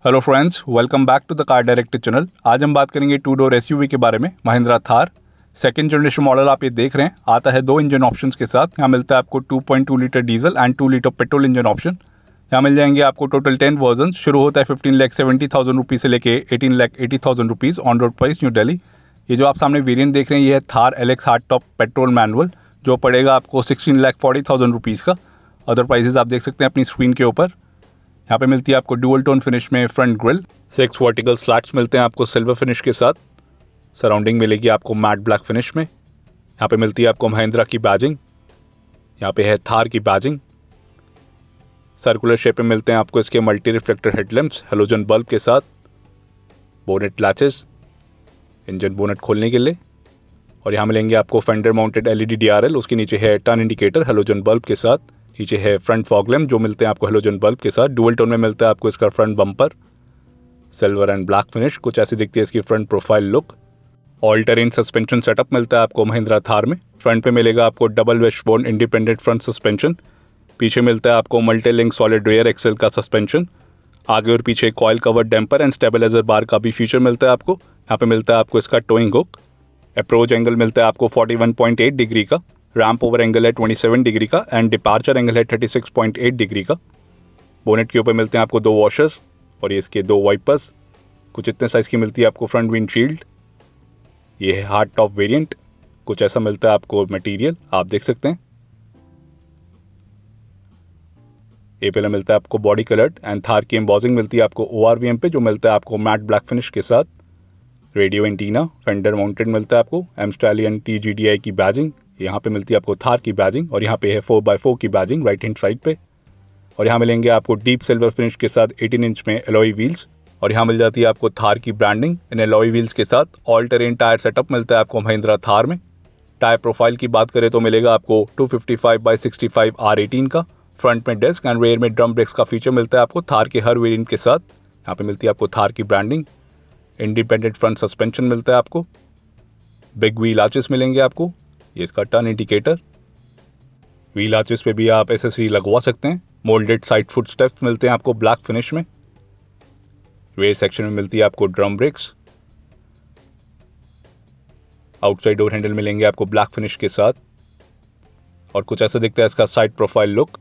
Hello friends, welcome back to the car director channel. आज हम बात करेंगे टू डोर एसयूवी के बारे में। Mahindra Thar second generation model आप ये देख रहे हैं, आता है 2 इंजन ऑप्शंस के साथ। यहाँ मिलता है आपको 2.2 litre diesel and 2 litre petrol engine option. यहाँ मिल जाएंगे आपको टोटल 10 वर्जन। शुरू होता है 15,70,000 रुपीज़ से लेके 18,80,000 rupees on road price new Delhi. ये जो आप सामने वेरियंट देख रहे हैं ये है Thar LX hard top petrol manual, जो पड़ेगा आपको 16,40,000 रुपीज़ का। अदर प्राइसेस आप देख सकते हैं अपनी स्क्रीन के ऊपर। यहाँ पे मिलती है आपको डुअल टोन फिनिश में फ्रंट ग्रिल, 6 वर्टिकल स्लैट्स मिलते हैं आपको सिल्वर फिनिश के साथ। सराउंडिंग मिलेगी आपको मैट ब्लैक फिनिश में। यहाँ पे मिलती है आपको महिंद्रा की बैजिंग, यहाँ पे है थार की बैजिंग। सर्कुलर शेप में मिलते हैं आपको इसके multi reflector headlamps halogen bulb के साथ। बोनेट लैचेस, इंजन बोनेट खोलने के लिए। और यहाँ मिलेंगे आपको फेंडर माउंटेड LED DRL, उसके नीचे है टर्न इंडिकेटर हेलोजन बल्ब के साथ। नीचे है फ्रंट फॉग लैम्प जो मिलते हैं आपको हेलोजन बल्ब के साथ। डुअल टोन में मिलता है आपको इसका front bumper, silver and black finish. कुछ ऐसी दिखती है इसकी front profile look. All terrain suspension setup मिलता है आपको महिंद्रा थार में। फ्रंट पे मिलेगा आपको double wishbone independent front suspension. पीछे मिलता है आपको multi link solid rear axle का सस्पेंशन। आगे और पीछे coil covered damper and stabilizer bar का भी फीचर मिलता है आपको। यहाँ पे मिलता है आपको इसका टोइंग हुक। अप्रोच एंगल मिलता है आपको 41.8 डिग्री का। रैम्प ओवर एंगल है 27 डिग्री का एंड डिपार्चर एंगल है 36.8 डिग्री का। बोनेट के ऊपर मिलते हैं आपको 2 वॉशर्स और ये इसके 2 वाइपर्स। कुछ इतने साइज़ की मिलती है आपको फ्रंट विंडशील्ड। ये है हार्ड टॉप वेरिएंट, कुछ ऐसा मिलता है आपको मटेरियल, आप देख सकते हैं। ये पहले मिलता है आपको बॉडी कलर्ड एंड थार की एम्बॉसिंग मिलती है आपको ORVM पे, जो मिलता है आपको मैट ब्लैक फिनिश के साथ। रेडियो एंटीना फेंडर माउंटेड मिलता है आपको। एमस्टालियन TGDI की बैजिंग, यहाँ पे मिलती है आपको थार की बैजिंग। और यहाँ पे है 4x4 की बैजिंग राइट हैंड साइड पे। और यहाँ मिलेंगे आपको डीप सिल्वर फिनिश के साथ 18 इंच में एलॉय व्हील्स। और यहाँ मिल जाती है आपको थार की ब्रांडिंग इन एलॉय व्हील्स के साथ। ऑल टेरेन टायर सेटअप मिलता है आपको महिंद्रा थार में। टायर प्रोफाइल की बात करें तो मिलेगा आपको 255/65 R18 का। फ्रंट में डिस्क एंड रेयर में ड्रम ब्रेक्स का फीचर मिलता है आपको थार के हर वेरिएंट के साथ। यहाँ पे मिलती है आपको थार की ब्रांडिंग। इंडिपेंडेंट फ्रंट सस्पेंशन मिलता है आपको। बिग व्हील आर्चेस मिलेंगे आपको। ये इसका टर्न इंडिकेटर। व्हील आर्चेस पे भी आप एसेसरी लगवा सकते हैं। मोल्डेड साइड फुट स्टेप्स मिलते हैं आपको ब्लैक फिनिश में। रेयर सेक्शन में मिलती है आपको drum brakes. Outside door handle मिलेंगे आपको ब्लैक फिनिश के साथ। और कुछ ऐसा दिखता है इसका साइड प्रोफाइल लुक।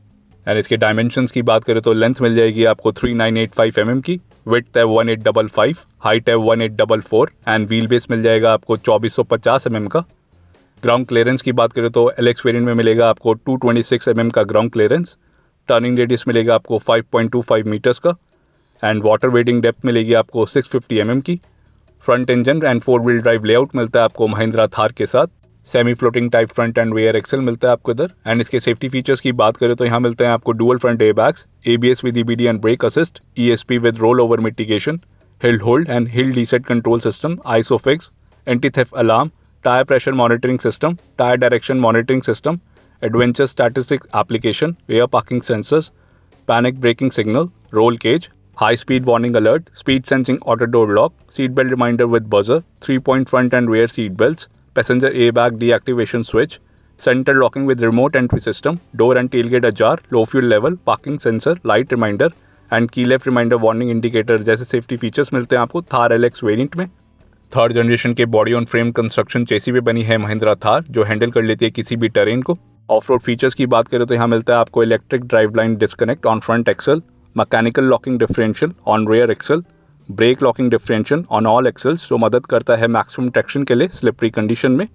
एंड इसके डायमेंशंस की बात करें तो लेंथ मिल जाएगी आपको 3985 mm की, विड्थ है 1855, हाइट है 1844 एंड व्हील बेस मिल जाएगा आपको 2450 mm का। ग्राउंड क्लियरेंस की बात करें तो LX वेरिएंट में मिलेगा आपको 226 mm का ग्राउंड क्लियरेंस। टर्निंग रेडियस मिलेगा आपको 5.25 मीटर्स का एंड वाटर वेडिंग डेप्थ मिलेगी आपको 650 mm की। Front engine and 4 wheel drive layout मिलता है आपको महिंद्रा थार के साथ। Semi floating type front and rear axle मिलता है आपको इधर। एंड इसके सेफ्टी फीचर्स की बात करें तो यहाँ मिलते हैं आपको dual front airbags, ABS with EBD and brake assist, ESP with roll over mitigation, hill hold and hill reset control system, isofix, anti theft alarm, tyre pressure monitoring system, tyre direction monitoring system, adventure statistic application, rear parking sensors, panic braking signal, roll cage, high speed warning alert, speed sensing auto door lock, seat belt reminder with buzzer, 3-point front and rear seat belts, passenger airbag deactivation switch, center locking with remote entry system, door and tailgate ajar, low fuel level, parking sensor, light reminder and key left reminder warning indicator जैसे safety features मिलते हैं आपको Thar LX variant में। Third generation के body on frame construction चेसी पे बनी है महिंद्रा थार, जो हैंडल कर लेती है किसी भी टेरेन को। ऑफ रोड फीचर्स की बात करें तो यहाँ मिलता है आपको electric drive line disconnect on front axle, mechanical locking differential on rear axle, brake locking differential on all axles जो मदद करता है मैक्सिमम ट्रैक्शन के लिए स्लिपरी कंडीशन में,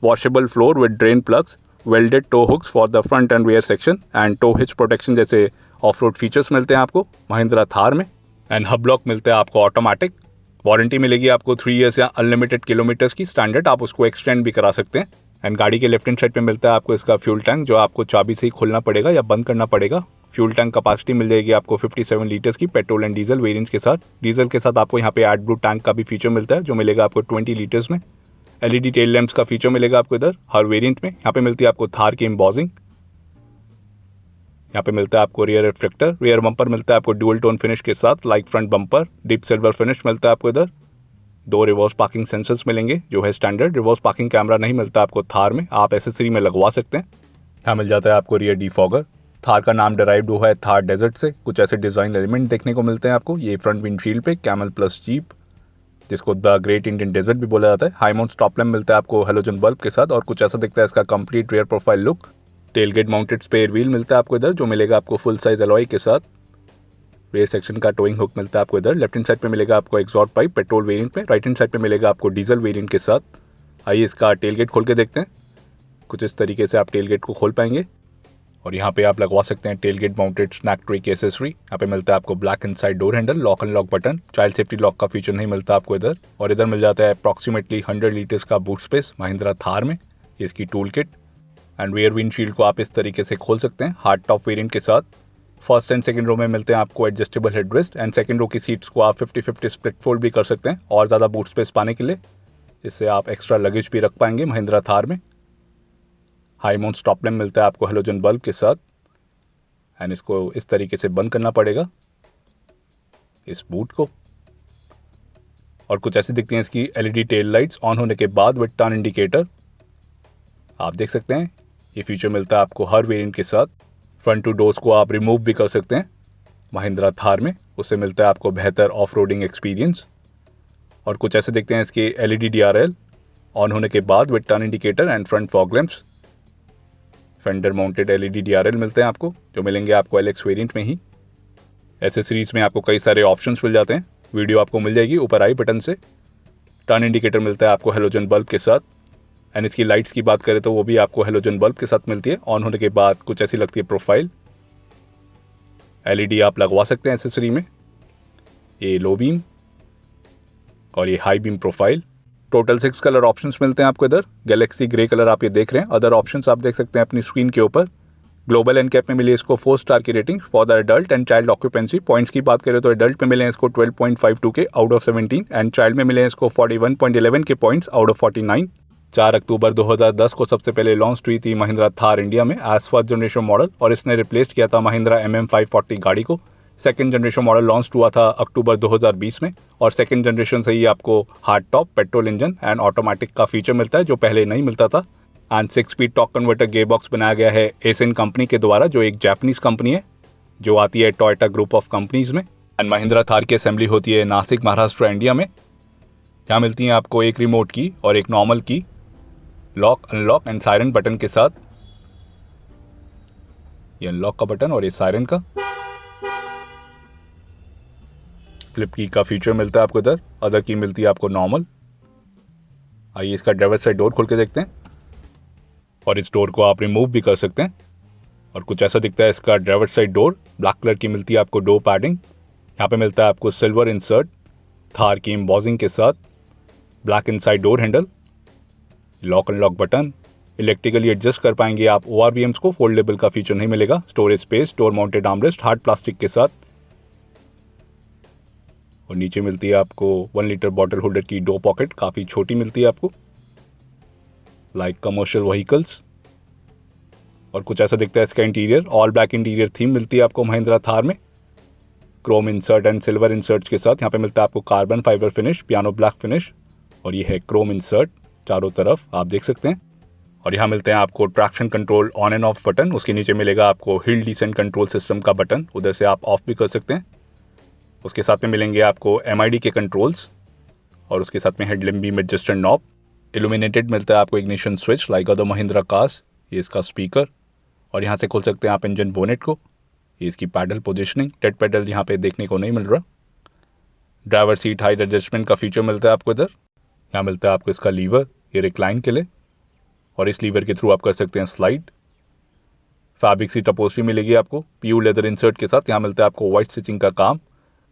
washable floor with drain plugs, welded tow hooks for the front and rear section and tow hitch protection जैसे off road features मिलते हैं आपको महिंद्रा थार में। एंड हब लॉक मिलता है आपको ऑटोमेटिक। वारंटी मिलेगी आपको 3 ईयर्स या अनलिमिटेड किलोमीटर्स की स्टैंडर्ड, आप उसको एक्सटेंड भी करा सकते हैं। एंड गाड़ी के लेफ्ट हैंड साइड पे मिलता है आपको इसका फ्यूल टैंक, जो आपको चाबी से ही खोलना पड़ेगा या बंद करना पड़ेगा। फ्यूल टैंक कैपेसिटी मिल जाएगी आपको 57 लीटर्स की पेट्रोल एंड डीजल वेरिएंट्स के साथ। डीजल के साथ आपको यहाँ पे एड ब्लू टैंक का भी फीचर मिलता है, जो मिलेगा आपको 20 लीटर्स में। LED टेल लैंप्स का फीचर मिलेगा आपको इधर हर वेरिएंट में। यहाँ पे मिलती है आपको थार की एम्बॉसिंग। यहाँ पे मिलता है आपको रियर रिफ्लेक्टर, रियर बम्पर मिलता है आपको डुअल टोन फिनिश के साथ like front bumper, deep silver finish मिलता है आपको इधर। 2 रिवर्स पार्किंग सेंसर्स मिलेंगे जो है स्टैंडर्ड। रिवर्स पार्किंग कैमरा नहीं मिलता आपको थार में, आप एसेसरी में लगवा सकते हैं। यहाँ मिल जाता है आपको रियर डिफॉगर, थार का नाम डिराइव्ड हुआ है थार डेजर्ट से। कुछ ऐसे डिज़ाइन एलिमेंट देखने को मिलते हैं आपको। ये फ्रंट विंडशील्ड पे कैमल प्लस जीप, जिसको द ग्रेट इंडियन डेजर्ट भी बोला जाता है। हाई माउंट स्टॉप लैम्प मिलता है आपको हेलोजन बल्ब के साथ और कुछ ऐसा दिखता है इसका complete rear profile look. Tailgate mounted spare wheel मिलता है आपको इधर, जो मिलेगा आपको फुल साइज अलॉय के साथ। रेयर सेक्शन का टोइंग हुक मिलता है आपको इधर। लेफ्ट हैंड साइड पे मिलेगा आपको एग्जॉस्ट पाइप पेट्रोल वेरिएंट में। राइट हैंड साइड पे मिलेगा आपको डीजल वेरिएंट के साथ। आइए इसका टेलगेट खोल के देखते हैं। कुछ इस तरीके से आप टेलगेट को खोल पाएंगे और यहाँ पे आप लगवा सकते हैं टेलगेट माउंटेड स्नैक ट्री की एसेसरी। यहाँ पे मिलता है आपको black inside door handle, lock and lock button. Child safety lock का फीचर नहीं मिलता आपको इधर। और इधर मिल जाता है अप्रॉक्सीमेटली 100 लीटर्स का बूट स्पेस महिंद्रा थार में, इसकी tool kit. And rear windshield को आप इस तरीके से खोल सकते हैं हार्ड टॉप वेरिएंट के साथ। फर्स्ट एंड सेकंड रो में मिलते हैं आपको adjustable headrest and second row की सीट्स को आप 50-50 स्प्लिट फोल्ड भी कर सकते हैं और ज़्यादा बूट स्पेस पाने के लिए। इससे आप एक्स्ट्रा लगेज भी रख पाएंगे महिंद्रा थार में। हाई माउंट स्टॉप लैम्प मिलता है आपको हेलोजन बल्ब के साथ एंड इसको इस तरीके से बंद करना पड़ेगा इस बूट को। और कुछ ऐसी दिखती हैं इसकी एलईडी टेल लाइट्स ऑन होने के बाद विद टर्न इंडिकेटर। आप देख सकते हैं ये फीचर मिलता है आपको हर वेरिएंट के साथ। फ्रंट टू डोर्स को आप रिमूव भी कर सकते हैं महिंद्रा थार में, उससे मिलता है आपको बेहतर ऑफ रोडिंग एक्सपीरियंस। और कुछ ऐसे दिखते हैं इसके एलईडी डीआरएल ऑन होने के बाद with turn indicator and front fog lamps. Fender mounted LED DRL मिलते हैं आपको, जो मिलेंगे आपको एलएक्स वेरिएंट में ही। एसेसरीज में आपको कई सारे ऑप्शंस मिल जाते हैं, वीडियो आपको मिल जाएगी ऊपर आई बटन से। टर्न इंडिकेटर मिलता है आपको हेलोजन बल्ब के साथ एंड इसकी लाइट्स की बात करें तो वो भी आपको हेलोजन बल्ब के साथ मिलती है। ऑन होने के बाद कुछ ऐसी लगती है प्रोफाइल। एलईडी आप लगवा सकते हैं एसेसरी में, ये लो बीम और ये high beam profile. Total 6 colour options मिलते हैं आपको इधर। गैलेक्सी ग्रे कलर आप ये देख रहे हैं। अदर ऑप्शंस आप देख सकते हैं अपनी स्क्रीन के ऊपर। ग्लोबल एनकैप में मिली इसको 4 स्टार की rating for the adult and child occupancy. Points की बात करें तो एडल्ट में मिले हैं इसको 12.52 के आउट ऑफ 17 एंड चाइल्ड में मिले हैं इसको 41.11 के पॉइंट्स आउट ऑफ 49। 4 अक्टूबर 2010 को सबसे पहले लॉन्च हुई थी महिंद्रा थार इंडिया में एज फर्स्ट जनरेशन मॉडल और इसने रिप्लेस किया था महिंद्रा MM540 गाड़ी को। सेकंड जनरेशन मॉडल लॉन्च हुआ था अक्टूबर 2020 में और सेकंड जनरेशन से ही आपको hard top petrol engine and automatic का फीचर मिलता है, जो पहले नहीं मिलता था। And 6 speed torque converter gear box बनाया गया है एसियन कंपनी के द्वारा, जो एक जापानीज कंपनी है जो आती है टोयोटा ग्रुप ऑफ कंपनीज में। एंड महिंद्रा थार की असेंबली होती है नासिक महाराष्ट्र इंडिया में। यहाँ मिलती है आपको एक रिमोट की और एक नॉर्मल की, lock unlock and siren button के साथ। ये अनलॉक का बटन और ये सायरन का। फ्लिप की का फीचर मिलता है आपको इधर। अदर की मिलती है आपको नॉर्मल। आइए इसका ड्राइवर साइड डोर खोल के देखते हैं और इस डोर को आप रिमूव भी कर सकते हैं। और कुछ ऐसा दिखता है इसका driver side door. Black colour की मिलती है आपको डोर पैडिंग। यहाँ पे मिलता है आपको सिल्वर इंसर्ट थार की एम्बॉसिंग के साथ। Black inside door handle, lock and lock button. Electrically adjust कर पाएंगे आप ORVMs को। फोल्डेबल का फीचर नहीं मिलेगा। Storage space, door mounted armrest hard plastic के साथ। और नीचे मिलती है आपको 1 लीटर बॉटल होल्डर की डो पॉकेट, काफ़ी छोटी मिलती है आपको, लाइक कमर्शियल व्हीकल्स। और कुछ ऐसा दिखता है इसका interior. All black interior theme मिलती है आपको महिंद्रा थार में, Chrome insert and silver inserts के साथ। यहाँ पे मिलता है आपको carbon fibre finish, piano black finish और ये है क्रोम इंसर्ट चारों तरफ आप देख सकते हैं। और यहाँ मिलते हैं आपको traction control on end off button. उसके नीचे मिलेगा आपको हिल डिसेंट कंट्रोल सिस्टम का बटन, उधर से आप ऑफ भी कर सकते हैं। उसके साथ में मिलेंगे आपको MID के कंट्रोल्स और उसके साथ में headlamp beam adjusted knob. Illuminated मिलता है आपको ignition switch like other Mahindra cars. ये इसका स्पीकर और यहाँ से खोल सकते हैं आप इंजन बोनेट को। ये इसकी पैडल पोजीशनिंग, टेड पैडल यहाँ पे देखने को नहीं मिल रहा। ड्राइवर सीट हाइट एडजस्टमेंट का फीचर मिलता है आपको इधर। यहाँ मिलता है आपको इसका लीवर, ये रिक्लाइन के लिए, और इस लीवर के थ्रू आप कर सकते हैं स्लाइड। फैब्रिक सीट अपोस्ट्री मिलेगी आपको PU लेदर इंसर्ट के साथ। यहाँ मिलता है आपको वाइट स्टिचिंग का काम,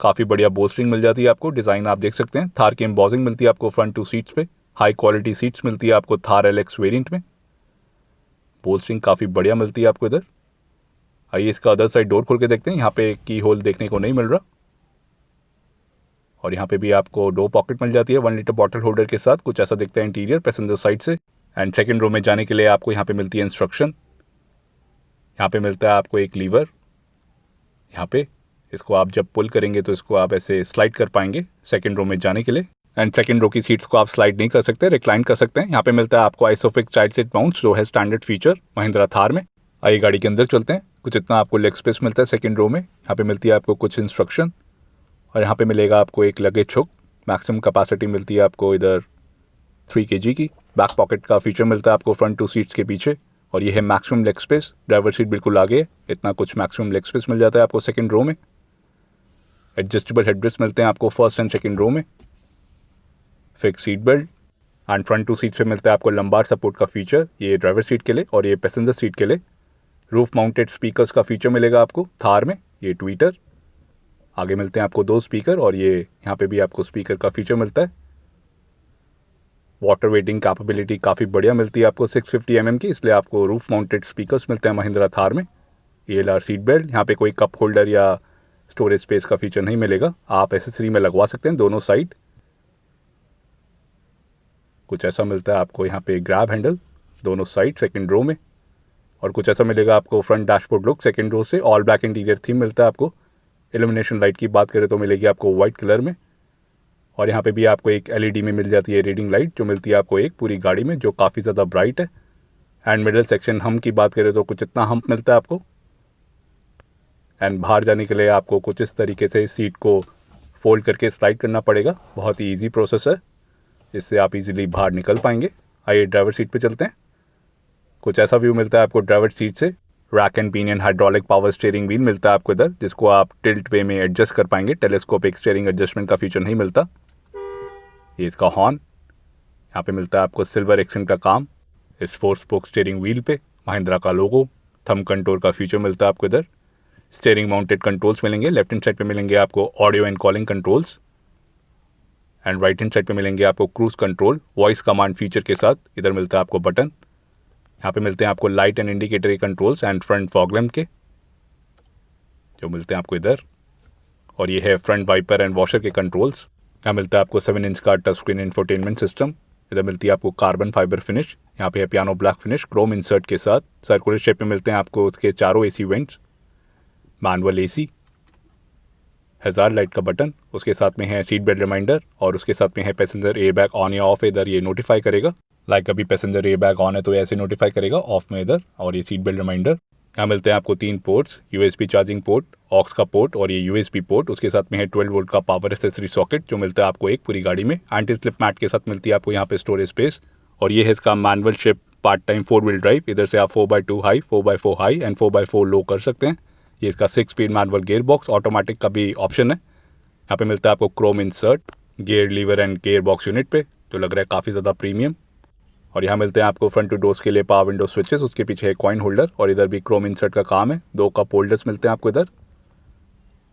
काफ़ी बढ़िया बोस्ट्रिंग मिल जाती है आपको। डिज़ाइन आप देख सकते हैं। थार की एम्बॉसिंग मिलती है आपको फ्रंट 2 सीट्स पे। हाई क्वालिटी सीट्स मिलती है आपको थार LX वेरिएंट में। बोस्ट्रिंग काफ़ी बढ़िया मिलती है आपको इधर। आइए इसका अदर साइड डोर खोल के देखते हैं। यहाँ पे की होल देखने को नहीं मिल रहा और यहाँ पे भी आपको डो पॉकेट मिल जाती है 1 लीटर बॉटल होल्डर के साथ। कुछ ऐसा दिखता है इंटीरियर पैसेंजर साइड से। एंड सेकंड रो में जाने के लिए आपको यहाँ पे मिलती है इंस्ट्रक्शन। यहाँ पे मिलता है आपको एक लीवर, यहाँ पे इसको आप जब पुल करेंगे तो इसको आप ऐसे स्लाइड कर पाएंगे सेकंड रो में जाने के लिए। एंड सेकंड रो की सीट्स को आप स्लाइड नहीं कर सकते, रिक्लाइन कर सकते हैं। यहाँ पे मिलता है आपको आइसोफिक्स चाइल्ड सीट माउंट्स, जो है स्टैंडर्ड फीचर महिंद्रा थार में। आइए गाड़ी के अंदर चलते हैं। कुछ इतना आपको लेग स्पेस मिलता है सेकंड रो में। यहाँ पे मिलती है आपको कुछ इंस्ट्रक्शन और यहाँ पे मिलेगा आपको एक लगेज हुक। मैक्सिमम कैपेसिटी मिलती है आपको इधर 3 kg की। बैक पॉकेट का फीचर मिलता है आपको फ्रंट 2 सीट्स के पीछे और ये है maximum leg space. Driver seat बिल्कुल आगे है, इतना कुछ मैक्सिमम लेग स्पेस मिल जाता है आपको सेकंड रो में। एडजस्टेबल हेडरेस्ट मिलते हैं आपको फर्स्ट एंड सेकंड रो में। Fix seat belt and front 2 seats पे मिलता है आपको लंबार सपोर्ट का फीचर, ये ड्राइवर सीट के लिए और ये पैसेंजर सीट के लिए। रूफ माउंटेड स्पीकर्स का फीचर मिलेगा आपको थार में, ये ट्वीटर। आगे मिलते हैं आपको 2 स्पीकर और ये यहाँ पे भी आपको स्पीकर का फीचर मिलता है। वाटर वेटिंग कैपेबिलिटी काफ़ी बढ़िया मिलती है आपको 650 mm की, इसलिए आपको रूफ माउंटेड स्पीकर्स मिलते हैं महिंद्रा थार में। ELR सीट बेल्ट, यहाँ पे कोई कप होल्डर या स्टोरेज स्पेस का फीचर नहीं मिलेगा, आप एसेसरी में लगवा सकते हैं दोनों साइड। कुछ ऐसा मिलता है आपको यहाँ पे ग्रैब हैंडल दोनों साइड सेकंड रो में और कुछ ऐसा मिलेगा आपको front dashboard look second row से। ऑल ब्लैक इंटीरियर थीम मिलता है आपको। इल्यूमिनेशन लाइट की बात करें तो मिलेगी आपको वाइट कलर में और यहाँ पे भी आपको एक LED में मिल जाती है रीडिंग लाइट, जो मिलती है आपको एक पूरी गाड़ी में, जो काफ़ी ज़्यादा ब्राइट है। एंड मिडल सेक्शन हम की बात करें तो कुछ इतना हम्प मिलता है आपको। एंड बाहर जाने के लिए आपको कुछ इस तरीके से सीट को फोल्ड करके स्लाइड करना पड़ेगा, बहुत ही ईजी प्रोसेस है, इससे आप इजीली बाहर निकल पाएंगे। आइए ड्राइवर सीट पे चलते हैं। कुछ ऐसा व्यू मिलता है आपको ड्राइवर सीट से। Rack and pinion hydraulic power steering wheel मिलता है आपको इधर, जिसको आप टिल्ट वे में एडजस्ट कर पाएंगे। टेलीस्कोपिक स्टीयरिंग एडजस्टमेंट का फीचर नहीं मिलता। ये इसका हॉर्न, यहाँ पे मिलता है आपको सिल्वर एक्सेंट का काम। इस 4 स्पोक स्टीयरिंग व्हील पे महिंद्रा का लोगो, थंब कंट्रोल का फीचर मिलता है आपको इधर। स्टीयरिंग माउंटेड कंट्रोल्स मिलेंगे। लेफ्ट हैंड साइड पे मिलेंगे आपको audio and calling controls and right hand side पे मिलेंगे आपको cruise control voice command feature के साथ। इधर मिलता है आपको बटन। यहाँ पे मिलते हैं आपको light and indicator controls and front fog lamp के, जो मिलते हैं आपको इधर। और ये है फ्रंट वाइपर एंड वॉशर के कंट्रोल्स। यहाँ मिलता है आपको 7 इंच का टच स्क्रीन इंफोटेनमेंट सिस्टम। इधर मिलती है आपको कार्बन फाइबर फिनिश, यहाँ पे है piano black finish Chrome insert के साथ। सर्कुलर शेप में मिलते हैं आपको उसके चारों AC वेंट्स। मैनुअल AC, हज़ार लाइट का बटन, उसके साथ में है सीट बेल्ट रिमाइंडर और उसके साथ में है पैसेंजर एयर बैग ऑन या ऑफ। इधर ये नोटिफाई करेगा, लाइक अभी पैसेंजर एयर बैग ऑन है तो ऐसे नोटिफाई करेगा, ऑफ में इधर। और ये सीट बेल्ट रिमाइंडर। यहाँ मिलते हैं आपको 3 ports, USB charging port, aux का पोर्ट और ये USB पोर्ट। उसके साथ में है 12 वोल्ट का पावर एक्सेसरी सॉकेट, जो मिलता है आपको एक पूरी गाड़ी में। एंटी स्लिप मैट के साथ मिलती है आपको यहाँ पे स्टोरेज स्पेस। और ये है इसका manual shift part time 4 wheel drive. इधर से आप 4x2 high, 4x4 high and 4x4 लो कर सकते हैं। ये इसका 6 speed manual gear box, automatic का भी ऑप्शन है। यहाँ पे मिलता है आपको Chrome insert gear lever and gear box unit पे, जो लग रहा है काफ़ी ज़्यादा प्रीमियम। और यहाँ मिलते हैं आपको फ्रंट टू डोर्स के लिए पावर विंडो स्विचेस, उसके पीछे है कॉइन होल्डर और इधर भी क्रोम इंसर्ट का काम है। 2 कप होल्डर्स मिलते हैं आपको इधर।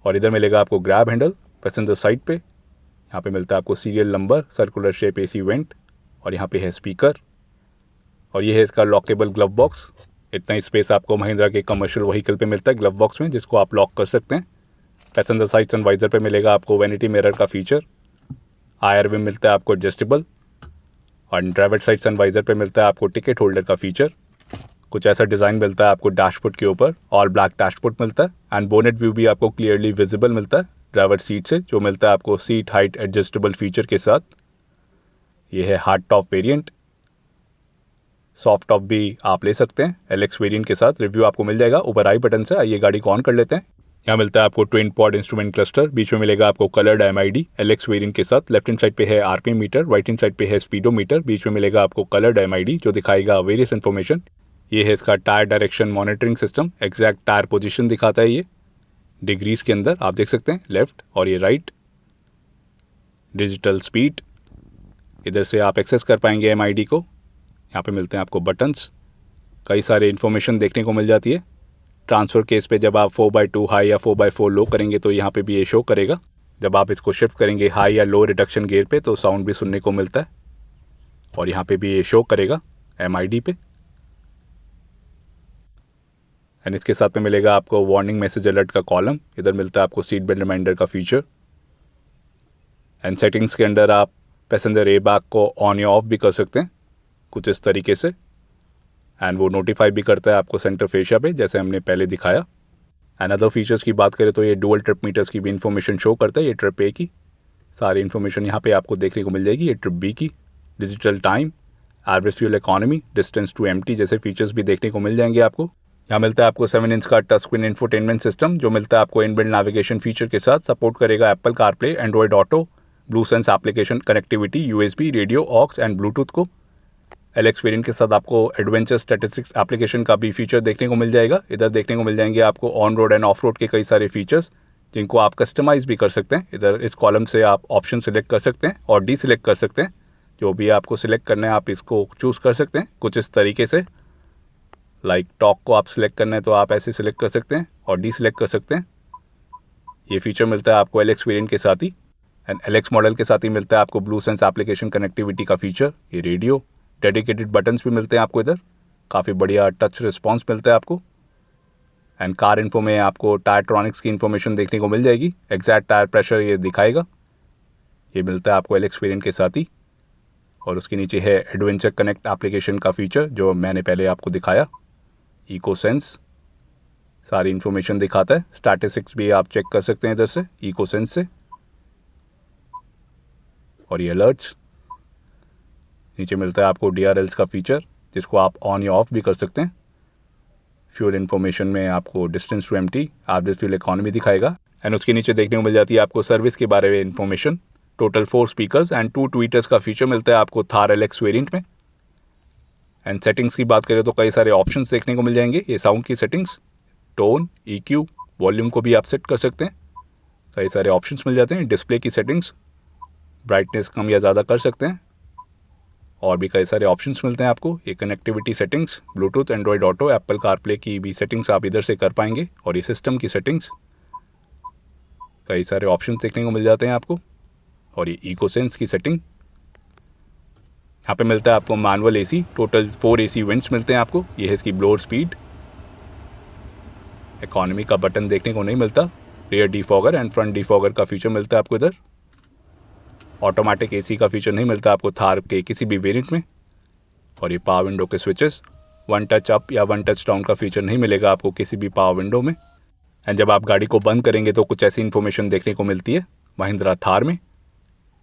और इधर मिलेगा आपको ग्रैब हैंडल पैसेंजर साइड पे। यहाँ पे मिलता है आपको serial number, circular shape AC went और यहाँ पे है स्पीकर। और ये है इसका लॉकेबल ग्लव बॉक्स। इतना ही स्पेस आपको महिंद्रा के कमर्शियल व्हीकल पे मिलता है ग्लव बॉक्स में, जिसको आप लॉक कर सकते हैं। पैसेंजर साइड सनवाइजर पे मिलेगा आपको वैनिटी मिरर का फीचर। IR में मिलता है आपको एडजस्टेबल और ड्राइवर साइड सनवाइजर पे मिलता है आपको टिकट होल्डर का फीचर। कुछ ऐसा डिज़ाइन मिलता है आपको डैशबोर्ड के ऊपर, ऑल ब्लैक डैशबोर्ड मिलता है एंड बोनेट व्यू भी आपको क्लियरली विजिबल मिलता है ड्राइवर सीट से, जो मिलता है आपको सीट हाइट एडजस्टेबल फीचर के साथ। ये है hard top variant, soft top भी आप ले सकते हैं LX वेरिएंट के साथ। रिव्यू आपको मिल जाएगा ऊपर आई बटन से। आइए गाड़ी को ऑन कर लेते हैं। यहाँ मिलता है आपको ट्विन पॉड इंस्ट्रूमेंट क्लस्टर, बीच में मिलेगा आपको कलर्ड MID LX वेरिएंट के साथ। लेफ्ट हैंड साइड पे है RPM meter, right hand side पे है स्पीडोमीटर, बीच में मिलेगा आपको कलर्ड MID जो दिखाएगा वेरियस इन्फॉर्मेशन। ये है इसका tyre direction monitoring system, exact tyre position दिखाता है ये डिग्रीज के अंदर, आप देख सकते हैं लेफ्ट और ये राइट। डिजिटल स्पीड, इधर से आप एक्सेस कर पाएंगे MID को। यहाँ पे मिलते हैं आपको बटन्स, कई सारे इन्फॉर्मेशन देखने को मिल जाती है। ट्रांसफ़र केस पे जब आप 4x2 हाई या 4x4 लो करेंगे तो यहाँ पे भी ये शो करेगा। जब आप इसको शिफ्ट करेंगे हाई या लो रिडक्शन गियर पे तो साउंड भी सुनने को मिलता है और यहाँ पे भी ये शो करेगा MID पे। एंड इसके साथ में मिलेगा आपको वार्निंग मैसेज अलर्ट का कॉलम। इधर मिलता है आपको सीट बेल्ट रिमाइंडर का फीचर। एंड सेटिंग्स के अंदर आप पैसेंजर एयर बैग को ऑन या ऑफ भी कर सकते हैं कुछ इस तरीके से। एंड वो नोटिफाई भी करता है आपको सेंटर फेशिया पे, जैसे हमने पहले दिखाया। एंड अदर फीचर्स की बात करें तो ये डुअल ट्रिप मीटर्स की भी इन्फॉर्मेशन शो करता है। ये ट्रिप A की सारी इन्फॉर्मेशन यहाँ पे आपको देखने को मिल जाएगी। ये ट्रिप B की digital time, average fuel economy, distance to empty जैसे फीचर्स भी देखने को मिल जाएंगे आपको। यहाँ मिलता है आपको 7 इंच का टच स्क्रीन इंफोटेनमेंट सिस्टम जो मिलता है आपको इनबिल्ट नेविगेशन फीचर के साथ। सपोर्ट करेगा Apple CarPlay, Android auto, Bluesense application connectivity, USB, radio, aux and Bluetooth को। एलएक्स वेरिएंट के साथ आपको एडवेंचर स्टैटिस्टिक्स एप्लीकेशन का भी फीचर देखने को मिल जाएगा। इधर देखने को मिल जाएंगे आपको on road end of road के कई सारे फीचर्स जिनको आप कस्टमाइज़ भी कर सकते हैं। इधर इस कॉलम से आप ऑप्शन सिलेक्ट कर सकते हैं और डी सिलेक्ट कर सकते हैं। जो भी आपको सिलेक्ट करना है आप इसको चूज़ कर सकते हैं कुछ इस तरीके से। लाइक टॉक को आप सिलेक्ट करना है तो आप ऐसे सिलेक्ट कर सकते हैं और डी सिलेक्ट कर सकते हैं। ये फीचर मिलता है आपको एलएक्स वेरिएंट के साथ ही। एंड एलएक्स मॉडल के साथ ही मिलता है आपको ब्लूसेंस एप्लीकेशन कनेक्टिविटी का फीचर, ये रेडियो, डेडिकेटेड बटन्स भी मिलते हैं आपको। इधर काफ़ी बढ़िया टच रिस्पॉन्स मिलता है आपको। एंड कार इन्फो में आपको टायर ट्रॉनिक्स की इन्फॉर्मेशन देखने को मिल जाएगी। एग्जैक्ट टायर प्रेशर ये दिखाएगा। ये मिलता है आपको एलएक्स वेरिएंट के साथ ही। और उसके नीचे है एडवेंचर कनेक्ट एप्लीकेशन का फीचर जो मैंने पहले आपको दिखाया। इकोसेंस सारी इन्फॉर्मेशन दिखाता है। स्टैटिस्टिक्स भी आप चेक कर सकते हैं इधर से इकोसेंस से। और ये अलर्ट्स नीचे मिलता है आपको DRLs का फीचर जिसको आप ऑन या ऑफ भी कर सकते हैं। फ्यूल इन्फॉर्मेशन में आपको distance to empty, average fuel economy दिखाएगा। एंड उसके नीचे देखने को मिल जाती है आपको सर्विस के बारे में information. Total 4 speakers and 2 tweeters का फीचर मिलता है आपको थार एलएक्स वेरिएंट में। एंड सेटिंग्स की बात करें तो कई सारे ऑप्शंस देखने को मिल जाएंगे। ये साउंड की सेटिंग्स, टोन, EQ, वॉल्यूम को भी आप सेट कर सकते हैं। कई सारे ऑप्शंस मिल जाते हैं। डिस्प्ले की सेटिंग्स, ब्राइटनेस कम या ज़्यादा कर सकते हैं। और भी कई सारे ऑप्शंस मिलते हैं आपको। ये connectivity settings, Bluetooth, Android auto, Apple CarPlay की भी सेटिंग्स आप इधर से कर पाएंगे। और ये सिस्टम की सेटिंग्स, कई सारे ऑप्शंस देखने को मिल जाते हैं आपको। और ये इकोसेंस की सेटिंग, यहाँ पे मिलता है आपको manual AC, total 4 AC vents मिलते हैं आपको। ये है इसकी ब्लोअर स्पीड। इकॉनमी का बटन देखने को नहीं मिलता। Rear defogger and front defogger का फीचर मिलता है आपको इधर। ऑटोमेटिक AC का फीचर नहीं मिलता आपको थार के किसी भी वेरिएंट में। और ये पावर विंडो के स्विचेस, 1 टच अप या 1 टच डाउन का फीचर नहीं मिलेगा आपको किसी भी पावर विंडो में। एंड जब आप गाड़ी को बंद करेंगे तो कुछ ऐसी इन्फॉर्मेशन देखने को मिलती है महिंद्रा थार में।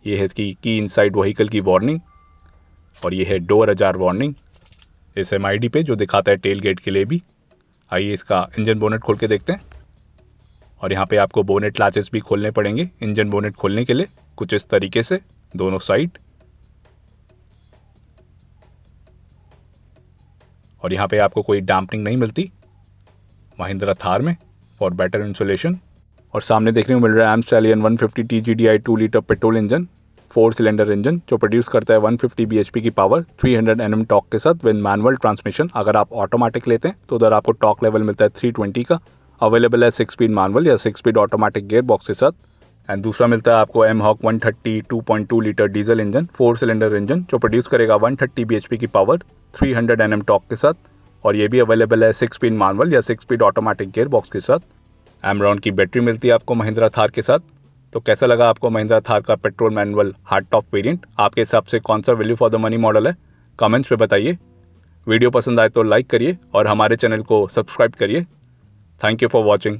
ये है इसकी की इनसाइड व्हीकल की वार्निंग। और ये है डोर अजार वार्निंग इस MID पे जो दिखाता है टेल गेट के लिए भी। आइए इसका इंजन बोनेट खोल के देखते हैं। और यहाँ पे आपको बोनेट लैचेस भी खोलने पड़ेंगे इंजन बोनेट खोलने के लिए कुछ इस तरीके से दोनों साइड। और यहाँ पे आपको कोई डैम्पनिंग नहीं मिलती महिंद्रा थार में फॉर बेटर इंसुलेशन। और सामने देखने को मिल रहा है M stallion 150 TGDI 2 litre petrol engine, 4 cylinder engine जो प्रोड्यूस करता है 150 bhp की पावर 300 Nm टॉर्क के साथ विद मैनुअल ट्रांसमिशन। अगर आप ऑटोमेटिक लेते हैं तो उधर आपको टॉर्क लेवल मिलता है 320 का। अवेलेबल है 6 स्पीड मैनुअल या 6 स्पीड ऑटोमेटिक गियर बॉक्स के साथ। एंड दूसरा मिलता है आपको M-Hawk 130 2.2 litre diesel engine, 4 cylinder engine जो प्रोड्यूस करेगा 130 bhp की पावर 300 Nm टॉर्क के साथ। और ये भी अवेलेबल है 6 स्पीड मैनुअल या 6 स्पीड ऑटोमेटिक गियर बॉक्स के साथ। एमरॉन की बैटरी मिलती है आपको महिंद्रा थार के साथ। तो कैसा लगा आपको महिंद्रा थार का petrol manual hard top variant? आपके हिसाब से कौन सा value for the money model है? कमेंट्स पे बताइए। वीडियो पसंद आए तो लाइक करिए और हमारे चैनल को सब्सक्राइब करिए। Thank you for watching.